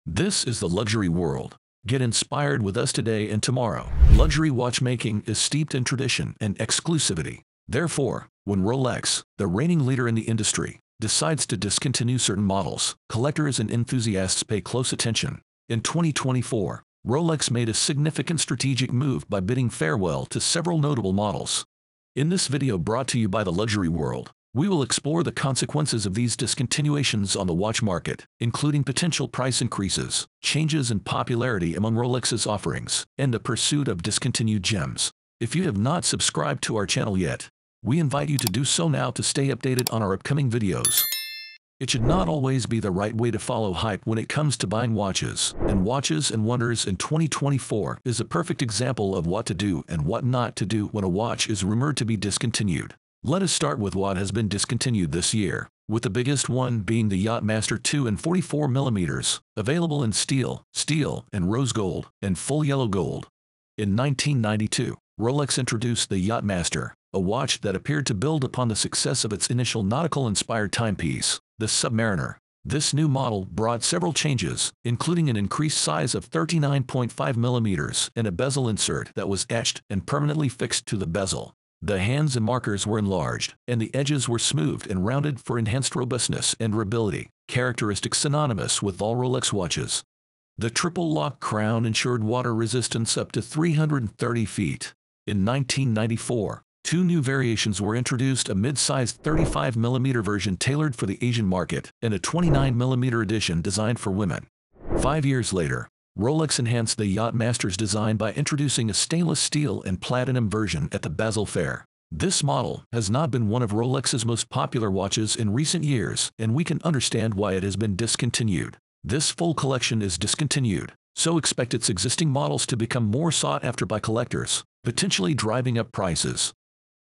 This is the luxury world. Get inspired with us today and tomorrow. Luxury watchmaking is steeped in tradition and exclusivity. Therefore, when Rolex, the reigning leader in the industry, decides to discontinue certain models, collectors and enthusiasts pay close attention. In 2024, Rolex made a significant strategic move by bidding farewell to several notable models. In this video brought to you by the luxury world, we will explore the consequences of these discontinuations on the watch market, including potential price increases, changes in popularity among Rolex's offerings, and the pursuit of discontinued gems. If you have not subscribed to our channel yet, we invite you to do so now to stay updated on our upcoming videos. It should not always be the right way to follow hype when it comes to buying watches, and Watches and Wonders in 2024 is a perfect example of what to do and what not to do when a watch is rumored to be discontinued. Let us start with what has been discontinued this year, with the biggest one being the Yachtmaster 2 and 44mm, available in steel, and rose gold, and full yellow gold. In 1992, Rolex introduced the Yachtmaster, a watch that appeared to build upon the success of its initial nautical-inspired timepiece, the Submariner. This new model brought several changes, including an increased size of 39.5mm and a bezel insert that was etched and permanently fixed to the bezel. The hands and markers were enlarged, and the edges were smoothed and rounded for enhanced robustness and durability, characteristics synonymous with all Rolex watches. The triple-lock crown ensured water resistance up to 330 feet. In 1994, two new variations were introduced: a mid-sized 35mm version tailored for the Asian market, and a 29mm edition designed for women. 5 years later, Rolex enhanced the Yachtmaster's design by introducing a stainless steel and platinum version at the Basel Fair. This model has not been one of Rolex's most popular watches in recent years, and we can understand why it has been discontinued. This full collection is discontinued, so expect its existing models to become more sought after by collectors, potentially driving up prices.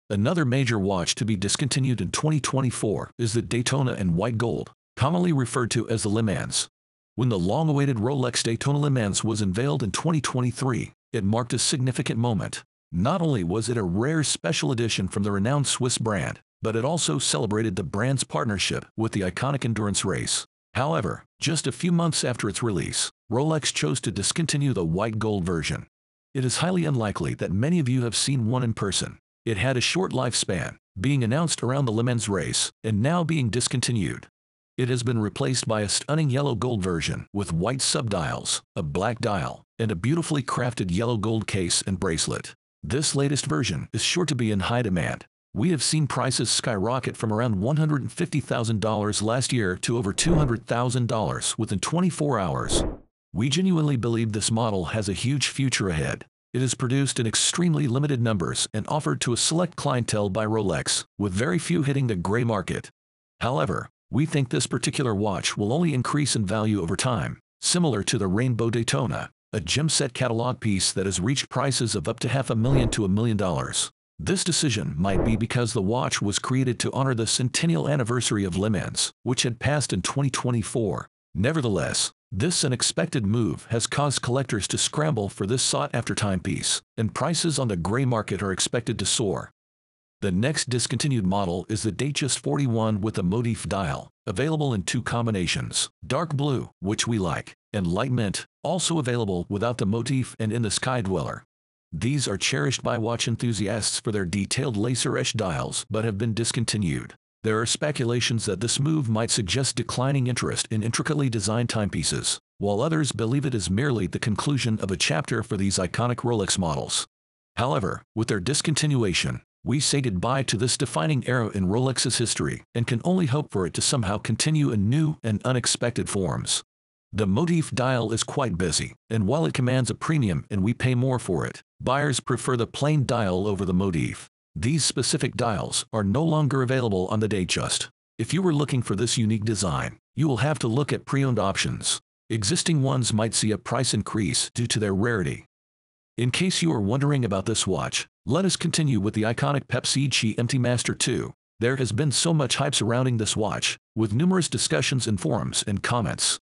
Another major watch to be discontinued in 2024 is the Daytona in white gold, commonly referred to as the Le Mans. When the long-awaited Rolex Daytona Le Mans was unveiled in 2023, it marked a significant moment. Not only was it a rare special edition from the renowned Swiss brand, but it also celebrated the brand's partnership with the iconic endurance race. However, just a few months after its release, Rolex chose to discontinue the white gold version. It is highly unlikely that many of you have seen one in person. It had a short lifespan, being announced around the Le Mans race, and now being discontinued. It has been replaced by a stunning yellow gold version with white subdials, a black dial, and a beautifully crafted yellow gold case and bracelet. This latest version is sure to be in high demand. We have seen prices skyrocket from around $150,000 last year to over $200,000 within 24 hours. We genuinely believe this model has a huge future ahead. It is produced in extremely limited numbers and offered to a select clientele by Rolex, with very few hitting the gray market. However, we think this particular watch will only increase in value over time, similar to the Rainbow Daytona, a gem-set catalog piece that has reached prices of up to $500,000 to $1 million. This decision might be because the watch was created to honor the centennial anniversary of Le Mans, which had passed in 2024. Nevertheless, this unexpected move has caused collectors to scramble for this sought-after timepiece, and prices on the gray market are expected to soar. The next discontinued model is the Datejust 41 with a motif dial, available in two combinations: dark blue, which we like, and light mint, also available without the motif and in the Sky Dweller. These are cherished by watch enthusiasts for their detailed laser-etched dials but have been discontinued. There are speculations that this move might suggest declining interest in intricately designed timepieces, while others believe it is merely the conclusion of a chapter for these iconic Rolex models. However, with their discontinuation, we say goodbye to this defining era in Rolex's history and can only hope for it to somehow continue in new and unexpected forms. The motif dial is quite busy, and while it commands a premium and we pay more for it, buyers prefer the plain dial over the motif. These specific dials are no longer available on the Datejust. If you were looking for this unique design, you will have to look at pre-owned options. Existing ones might see a price increase due to their rarity. In case you are wondering about this watch, let us continue with the iconic Pepsi GMT Master 2. There has been so much hype surrounding this watch, with numerous discussions in forums and comments.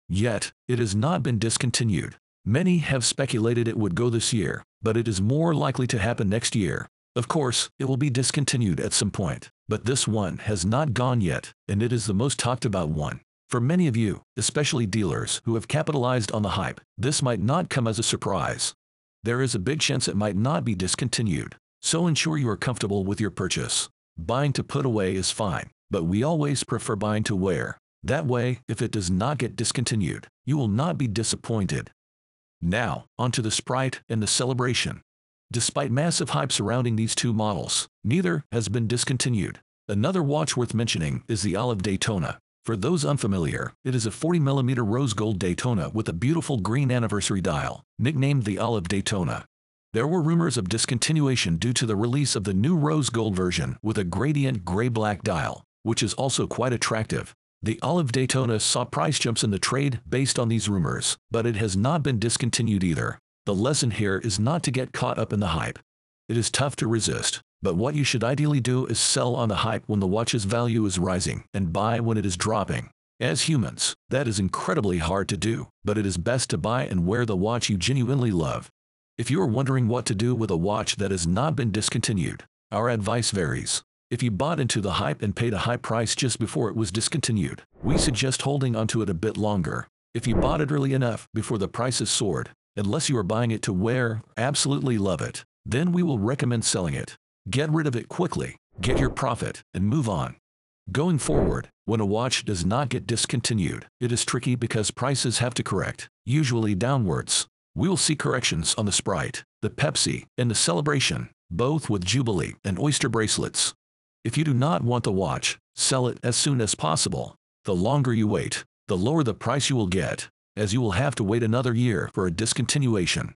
Yet, it has not been discontinued. Many have speculated it would go this year, but it is more likely to happen next year. Of course, it will be discontinued at some point, but this one has not gone yet, and it is the most talked about one. For many of you, especially dealers who have capitalized on the hype, this might not come as a surprise. There is a big chance it might not be discontinued, so ensure you are comfortable with your purchase. Buying to put away is fine, but we always prefer buying to wear. That way, if it does not get discontinued, you will not be disappointed. Now, onto the Sprite and the Celebration. Despite massive hype surrounding these two models, neither has been discontinued. Another watch worth mentioning is the Olive Daytona. For those unfamiliar, it is a 40mm rose gold Daytona with a beautiful green anniversary dial, nicknamed the Olive Daytona. There were rumors of discontinuation due to the release of the new rose gold version with a gradient gray-black dial, which is also quite attractive. The Olive Daytona saw price jumps in the trade based on these rumors, but it has not been discontinued either. The lesson here is not to get caught up in the hype. It is tough to resist, but what you should ideally do is sell on the hype when the watch's value is rising and buy when it is dropping. As humans, that is incredibly hard to do, but it is best to buy and wear the watch you genuinely love. If you are wondering what to do with a watch that has not been discontinued, our advice varies. If you bought into the hype and paid a high price just before it was discontinued, we suggest holding onto it a bit longer. If you bought it early enough before the prices soared, unless you are buying it to wear, absolutely love it, then we will recommend selling it. Get rid of it quickly, get your profit, and move on. Going forward, when a watch does not get discontinued, it is tricky because prices have to correct, usually downwards. We will see corrections on the Sprite, the Pepsi, and the Celebration, both with Jubilee and Oyster bracelets. If you do not want the watch, sell it as soon as possible. The longer you wait, the lower the price you will get, as you will have to wait another year for a discontinuation.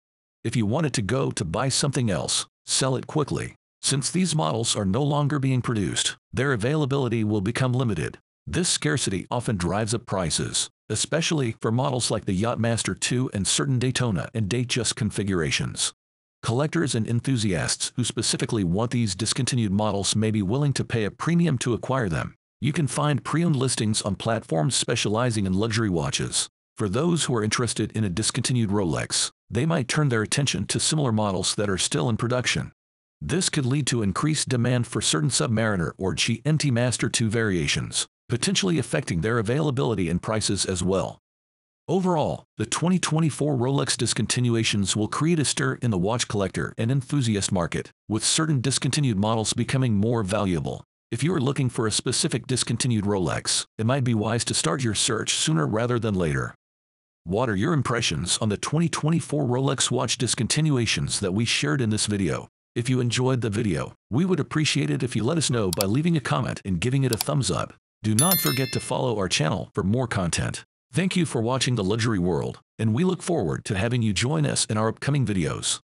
If you wanted to go to buy something else, sell it quickly. Since these models are no longer being produced, their availability will become limited. This scarcity often drives up prices, especially for models like the Yachtmaster 2 and certain Daytona and Datejust configurations. Collectors and enthusiasts who specifically want these discontinued models may be willing to pay a premium to acquire them. You can find pre-owned listings on platforms specializing in luxury watches. For those who are interested in a discontinued Rolex, they might turn their attention to similar models that are still in production. This could lead to increased demand for certain Submariner or GMT Master 2 variations, potentially affecting their availability and prices as well. Overall, the 2024 Rolex Discontinuations will create a stir in the watch collector and enthusiast market, with certain discontinued models becoming more valuable. If you are looking for a specific discontinued Rolex, it might be wise to start your search sooner rather than later. What are your impressions on the 2024 Rolex watch discontinuations that we shared in this video? If you enjoyed the video, we would appreciate it if you let us know by leaving a comment and giving it a thumbs up. Do not forget to follow our channel for more content. Thank you for watching The Luxury World, and we look forward to having you join us in our upcoming videos.